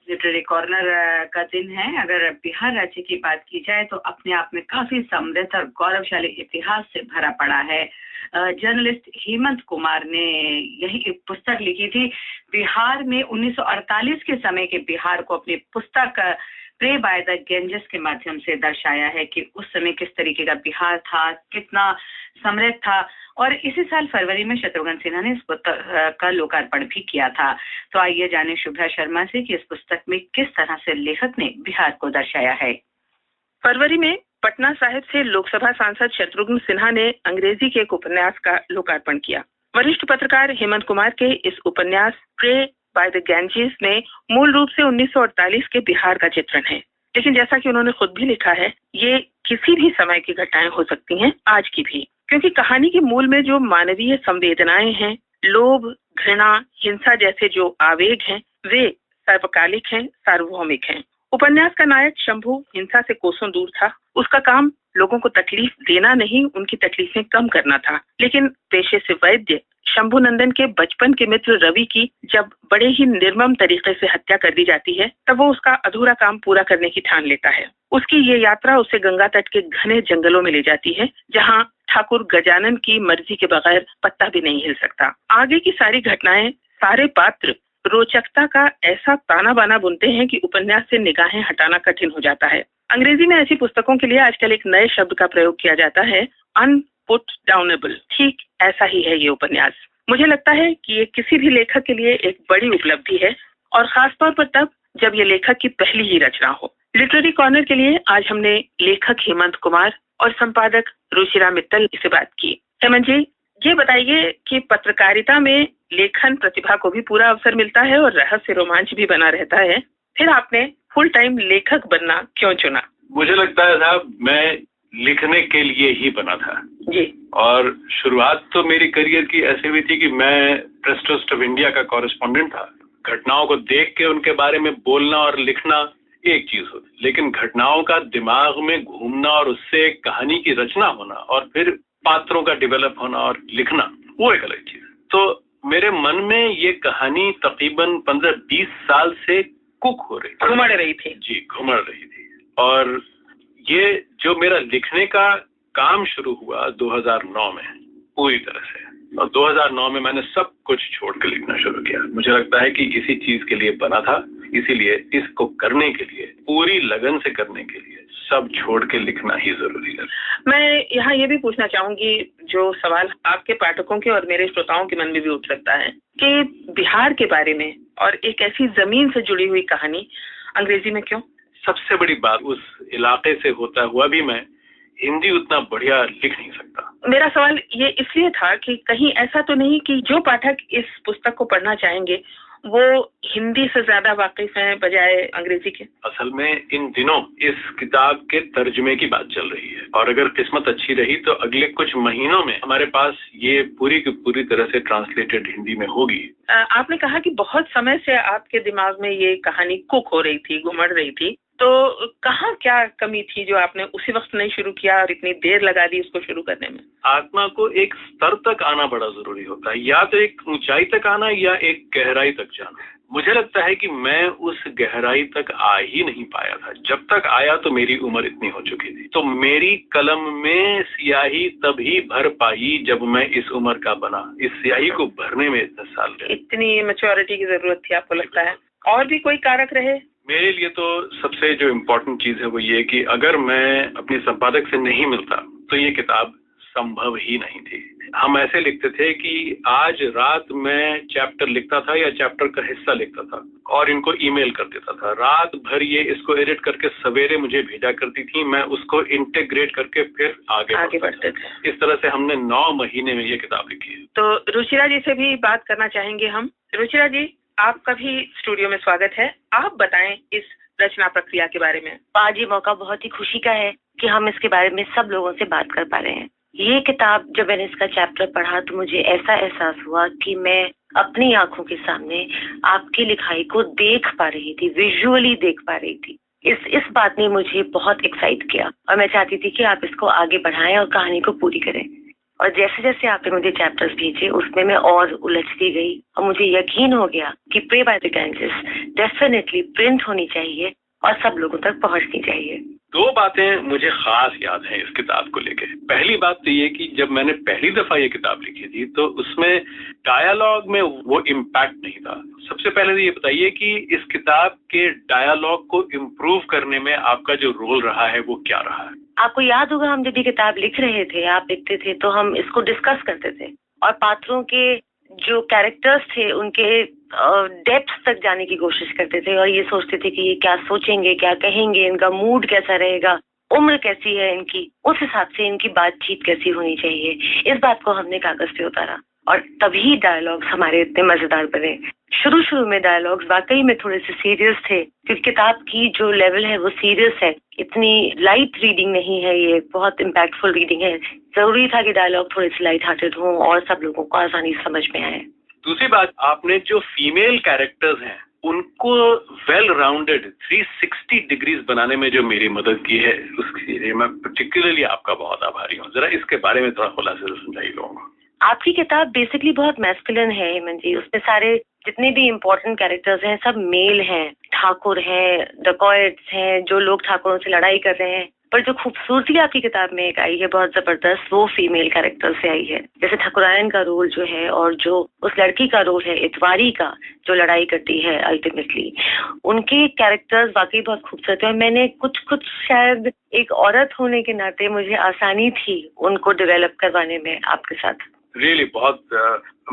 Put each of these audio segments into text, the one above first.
Literary corner का दिन है। अगर बिहार राज्य की बात की जाए तो अपने आप में काफी समृद्ध और गौरवशाली इतिहास से भरा पड़ा है। जर्नलिस्ट हेमंत कुमार ने यही एक पुस्तक लिखी थी। बिहार में 1948 के समय के बिहार को अपनी पुस्तक प्रे बाय द गेंजेस के माध्यम से दर्शाया है कि उस समय किस तरीके का बिहार था, कितना समृद्ध था। और इसी साल फरवरी में शत्रुघ्न सिन्हा ने इस पुस्तक का लोकार्पण भी किया था। तो आइए जाने शुभ्रा शर्मा से कि इस पुस्तक में किस तरह से लेखक ने बिहार को दर्शाया है। फरवरी में पटना साहिब से लोकसभा सांसद शत्रुघ्न सिन्हा ने अंग्रेजी के एक उपन्यास का लोकार्पण किया। वरिष्ठ पत्रकार हेमंत कुमार के इस उपन्यास प्रे बाय द गैंजेस में मूल रूप से 1948 के बिहार का चित्रण है, लेकिन जैसा कि उन्होंने खुद भी लिखा है, ये किसी भी समय की घटनाएं हो सकती हैं, आज की भी, क्योंकि कहानी के मूल में जो मानवीय संवेदनाएं हैं, लोभ, घृणा, हिंसा जैसे जो आवेग हैं, वे सर्वकालिक हैं, सार्वभौमिक हैं। उपन्यास का नायक शंभू हिंसा से कोसों दूर था। उसका काम लोगों को तकलीफ देना नहीं, उनकी तकलीफें कम करना था। लेकिन पेशे से वैद्य शंभू नंदन के बचपन के मित्र रवि की जब बड़े ही निर्मम तरीके से हत्या कर दी जाती है, तब वो उसका अधूरा काम पूरा करने की ठान लेता है। उसकी ये यात्रा उसे गंगा तट के घने जंगलों में ले जाती है, जहाँ ठाकुर गजानन की मर्जी के बगैर पत्ता भी नहीं हिल सकता। आगे की सारी घटनाएं, सारे पात्र रोचकता का ऐसा ताना बाना बुनते हैं कि उपन्यास से निगाहें हटाना कठिन हो जाता है। अंग्रेजी में ऐसी पुस्तकों के लिए आजकल एक नए शब्द का प्रयोग किया जाता है, अनपुट डाउनेबल। ठीक ऐसा ही है ये उपन्यास। मुझे लगता है कि ये किसी भी लेखक के लिए एक बड़ी उपलब्धि है, और खासतौर पर तब जब ये लेखक की पहली ही रचना हो। लिटरेरी कॉर्नर के लिए आज हमने लेखक हेमंत कुमार और संपादक रुचिरा मित्तल से बात की। हेमंत जी, ये बताइए कि पत्रकारिता में लेखन प्रतिभा को भी पूरा अवसर मिलता है और रहस्य रोमांच भी बना रहता है, फिर आपने फुल टाइम लेखक बनना क्यों चुना? मुझे लगता है साहब, मैं लिखने के लिए ही बना था जी। और शुरुआत तो मेरी करियर की ऐसे हुई थी कि मैं प्रेस ट्रस्ट ऑफ इंडिया का कॉरेस्पॉन्डेंट था। घटनाओं को देख के उनके बारे में बोलना और लिखना एक चीज होती, लेकिन घटनाओं का दिमाग में घूमना और उससे एक कहानी की रचना होना और फिर पात्रों का डेवलप होना और लिखना, वो एक अलग चीज। तो मेरे मन में ये कहानी तकरीबन 15-20 साल से कुक हो रही थी, घुमड़ रही थी। जी, घुमड़ रही थी। और ये जो मेरा लिखने का काम शुरू हुआ 2009 में पूरी तरह से, और 2009 में मैंने सब कुछ छोड़ के लिखना शुरू किया। मुझे लगता है कि इसी चीज के लिए बना था, इसीलिए इसको करने के लिए, पूरी लगन से करने के लिए सब छोड़ के लिखना ही जरूरी है। मैं यहाँ ये भी पूछना चाहूंगी, जो सवाल आपके पाठकों के और मेरे श्रोताओं के मन में भी उठ सकता है, कि बिहार के बारे में और एक ऐसी जमीन से जुड़ी हुई कहानी अंग्रेजी में क्यों? सबसे बड़ी बात, उस इलाके से होता हुआ भी मैं हिंदी उतना बढ़िया लिख नहीं सकता। मेरा सवाल ये इसलिए था कि कहीं ऐसा तो नहीं कि जो पाठक इस पुस्तक को पढ़ना चाहेंगे वो हिंदी से ज्यादा वाकिफ हैं बजाय अंग्रेजी के? असल में इन दिनों इस किताब के तर्जुमे की बात चल रही है, और अगर किस्मत अच्छी रही तो अगले कुछ महीनों में हमारे पास ये पूरी की पूरी तरह से ट्रांसलेटेड हिंदी में होगी। आपने कहा कि बहुत समय से आपके दिमाग में ये कहानी कुक हो रही थी, घुमड़ रही थी, तो कहाँ क्या कमी थी जो आपने उसी वक्त नहीं शुरू किया और इतनी देर लगा दी उसको शुरू करने में? आत्मा को एक स्तर तक आना बड़ा जरूरी होता है, या तो एक ऊंचाई तक आना या एक गहराई तक जाना। मुझे लगता है कि मैं उस गहराई तक आ ही नहीं पाया था। जब तक आया तो मेरी उम्र इतनी हो चुकी थी। तो मेरी कलम में स्याही तभी भर पाई जब मैं इस उम्र का बना। इस स्याही को भरने में इतने साल गए। इतनी मैच्योरिटी की जरूरत थी आपको लगता है? और भी कोई कारक रहे? मेरे लिए तो सबसे जो इम्पोर्टेंट चीज है वो ये कि अगर मैं अपने संपादक से नहीं मिलता तो ये किताब संभव ही नहीं थी। हम ऐसे लिखते थे कि आज रात मैं चैप्टर लिखता था या चैप्टर का हिस्सा लिखता था और इनको ईमेल कर देता था। रात भर ये इसको एडिट करके सवेरे मुझे भेजा करती थी, मैं उसको इंटीग्रेट करके फिर आगे बढ़ते थे। इस तरह से हमने 9 महीने में ये किताब लिखी है। तो रुचिरा जी से भी बात करना चाहेंगे हम। रुचिरा जी, आपका भी स्टूडियो में स्वागत है। आप बताएं इस रचना प्रक्रिया के बारे में। आज ये मौका बहुत ही खुशी का है कि हम इसके बारे में सब लोगों से बात कर पा रहे हैं। ये किताब जब मैंने इसका चैप्टर पढ़ा तो मुझे ऐसा एहसास हुआ कि मैं अपनी आंखों के सामने आपकी लिखाई को देख पा रही थी, विजुअली देख पा रही थी। इस बात ने मुझे बहुत एक्साइट किया और मैं चाहती थी कि आप इसको आगे बढ़ाएं और कहानी को पूरी करें। और जैसे जैसे आपने मुझे चैप्टर्स भेजे उसमें मैं और उलझती गई और मुझे यकीन हो गया कि pray by the Ganges definitely print होनी चाहिए और सब लोगों तक पहुंचनी चाहिए। 2 बातें मुझे खास याद हैं इस किताब को लेके। पहली बात तो ये कि जब मैंने पहली दफा ये किताब लिखी थी तो उसमें डायलॉग में वो इम्पैक्ट नहीं था। सबसे पहले तो ये बताइए कि इस किताब के डायलॉग को इम्प्रूव करने में आपका जो रोल रहा है वो क्या रहा है? आपको याद होगा हम जब ये किताब लिख रहे थे, आप लिखते थे तो हम इसको डिस्कस करते थे और पात्रों के जो कैरेक्टर्स थे उनके डेप्थ तक जाने की कोशिश करते थे और ये सोचते थे कि ये क्या सोचेंगे, क्या कहेंगे, इनका मूड कैसा रहेगा, उम्र कैसी है इनकी, उस हिसाब से इनकी बातचीत कैसी होनी चाहिए। इस बात को हमने कागज पे उतारा और तभी डायलॉग्स हमारे इतने मजेदार बने। शुरू में डायलॉग्स वाकई में थोड़े से सीरियस थे क्योंकि किताब की जो लेवल है वो सीरियस है, इतनी लाइट रीडिंग नहीं है, ये बहुत इम्पैक्टफुल रीडिंग है। जरूरी था कि डायलॉग थोड़े से लाइट हार्टेड हों और सब लोगों को आसानी से समझ में आए। दूसरी बात, आपने जो फीमेल कैरेक्टर्स हैं उनको वेल राउंडेड 360 डिग्रीज बनाने में जो मेरी मदद की है उसके लिए मैं पर्टिकुलरली आपका बहुत आभारी हूँ। जरा इसके बारे में थोड़ा खुलासे से समझाइए लोगों को। आपकी किताब बेसिकली बहुत मैस्कुलिन है हेमंत जी, उसमें सारे जितने भी इम्पोर्टेंट कैरेक्टर्स हैं सब मेल हैं, ठाकुर हैं, डकॉइट्स हैं, जो लोग ठाकुरों से लड़ाई कर रहे हैं। पर जो खूबसूरती आपकी किताब में एक आई है बहुत जबरदस्त, वो फीमेल कैरेक्टर से आई है। जैसे ठाकुरायन का रोल जो है और जो उस लड़की का रोल है इतवारी का, जो लड़ाई करती है अल्टीमेटली, उनके कैरेक्टर्स वाकई बहुत खूबसूरत है। मैंने कुछ शायद एक औरत होने के नाते मुझे आसानी थी उनको डेवलप करवाने में आपके साथ। रियली बहुत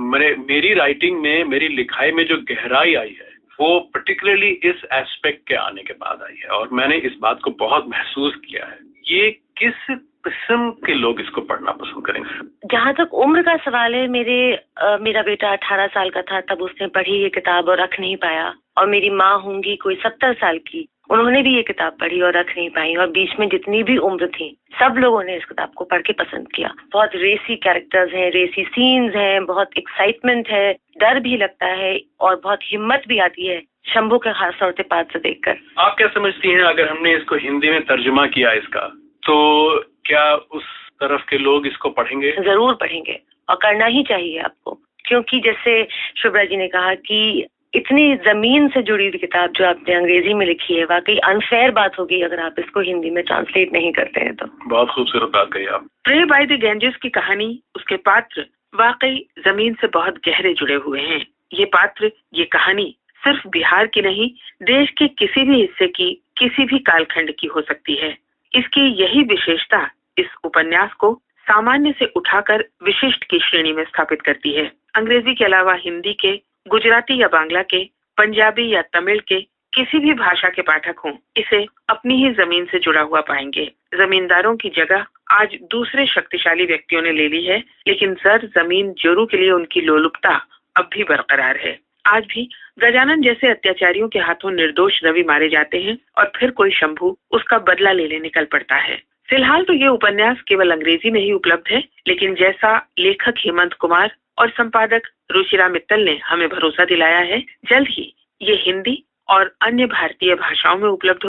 मेरी राइटिंग में, मेरी लिखाई में जो गहराई आई है वो पर्टिकुलरली इस एस्पेक्ट के आने के बाद आई है और मैंने इस बात को बहुत महसूस किया है। ये किस किस्म के लोग इसको पढ़ना पसंद करेंगे? जहाँ तक उम्र का सवाल है, मेरा बेटा 18 साल का था तब उसने पढ़ी ये किताब और रख नहीं पाया, और मेरी माँ होंगी कोई 70 साल की, उन्होंने भी ये किताब पढ़ी और रख नहीं पाई, और बीच में जितनी भी उम्र थी सब लोगों ने इस किताब को पढ़ के पसंद किया। बहुत रेसी कैरेक्टर्स हैं, रेसी सीन्स हैं, बहुत एक्साइटमेंट है, डर भी लगता है और बहुत हिम्मत भी आती है शंभू के खास तौर से पात्र देखकर। आप क्या समझती हैं अगर हमने इसको हिंदी में तर्जुमा किया इसका, तो क्या उस तरफ के लोग इसको पढ़ेंगे? जरूर पढ़ेंगे और करना ही चाहिए आपको, क्योंकि जैसे शुभ्रा जी ने कहा कि इतनी जमीन से जुड़ी हुई किताब जो आपने अंग्रेजी में लिखी है, वाकई अनफेयर बात होगी अगर आप इसको हिंदी में ट्रांसलेट नहीं करते हैं तो। बहुत खूबसूरत बात कही आप। प्रे बाय द गैंजेस की कहानी, उसके पात्र वाकई जमीन से बहुत गहरे जुड़े हुए हैं। ये पात्र, ये कहानी सिर्फ बिहार की नहीं, देश के किसी भी हिस्से की, किसी भी कालखंड की हो सकती है। इसकी यही विशेषता इस उपन्यास को सामान्य से उठाकर विशिष्ट की श्रेणी में स्थापित करती है। अंग्रेजी के अलावा हिंदी के, गुजराती या बांग्ला के, पंजाबी या तमिल के, किसी भी भाषा के पाठक हों, इसे अपनी ही जमीन से जुड़ा हुआ पाएंगे। जमींदारों की जगह आज दूसरे शक्तिशाली व्यक्तियों ने ले ली है, लेकिन जर जमीन जोरू के लिए उनकी लोलुपता अब भी बरकरार है। आज भी गजानन जैसे अत्याचारियों के हाथों निर्दोष रवि मारे जाते हैं और फिर कोई शंभू उसका बदला लेने निकल पड़ता है। फिलहाल तो ये उपन्यास केवल अंग्रेजी में ही उपलब्ध है, लेकिन जैसा लेखक हेमंत कुमार और संपादक रुचिरा मित्तल ने हमें भरोसा दिलाया है, जल्द ही ये हिंदी और अन्य भारतीय भाषाओं में उपलब्ध